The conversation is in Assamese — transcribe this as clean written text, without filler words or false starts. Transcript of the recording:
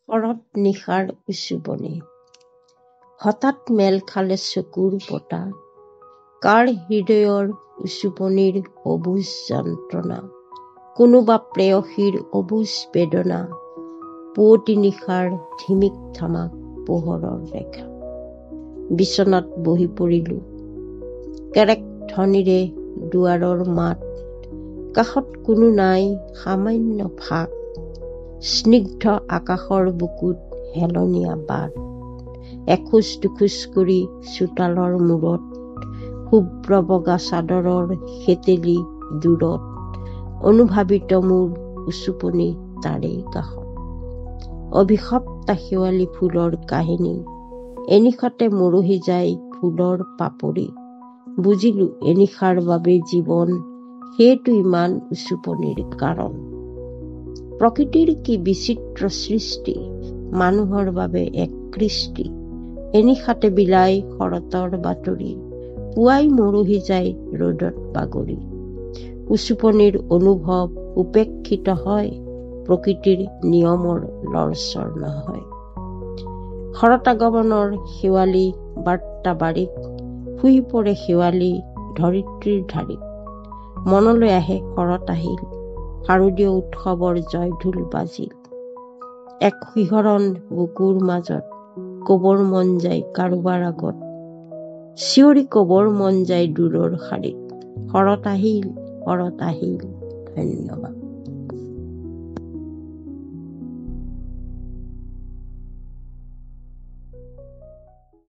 শৰৎ নিশাৰ উচুপনি হঠাৎ মেল খালে চকুৰ পতা কাৰ হৃদয়ৰ উচুপনিৰ অবুজ যন্ত্ৰণা কোনোবা প্ৰেয়সীৰ অবুজ বেদনা পুৱতি নিশাৰ ধিমিক ধামাক পোহৰৰ ৰেখা বিচনাত বহি পৰিলো কেৰেক ধ্বনিৰে দুৱাৰৰ মাত কাষত কোনো নাই সামান্য ফাক স্নিগ্ধ আকাশৰ বুকুত হেলনীয়া বাট এখোজ দুখোজ কৰি চোতালৰ মূৰত শুভ্ৰ বগা চাদৰৰ সেতেলি দূৰত অনুভাৱিত মোৰ উচুপনি তাৰেই কাষত অভিশপ্তা শেৱালি ফুলৰ কাহিনী এনিশতে মৰহি যায় ফুলৰ পাপৰি বুজিলো এনিশাৰ বাবে জীৱন সেইটো ইমান উচুপনিৰ কাৰণ প্ৰকৃতিৰ কি বিচিত্ৰ সৃষ্টি মানুহৰ বাবে এক কৃষ্টি এনিশাতে বিলাই শৰতৰ বাতৰি পুৱাই মৰহি যায় ৰ'দত বাগৰি উচুপনিৰ অনুভৱ উপেক্ষিত হয় প্ৰকৃতিৰ নিয়মৰ লৰচৰ নহয় শৰতাগমনৰ শেৱালি বাৰ্তা বাৰীক শুই পৰে শেৱালি ধৰিত্ৰীৰ ধাৰীত মনলৈ আহে শৰৎ আহিল শাৰদীয় উৎসৱৰ জয়ঢোল বাজিল এক শিহৰণ বুকুৰ মাজত কবৰ মন যায় কাৰোবাৰ আগত চিঞৰি কবৰ মন যায় দূৰৰ শাৰীত শৰৎ আহিল ধন্যবাদ।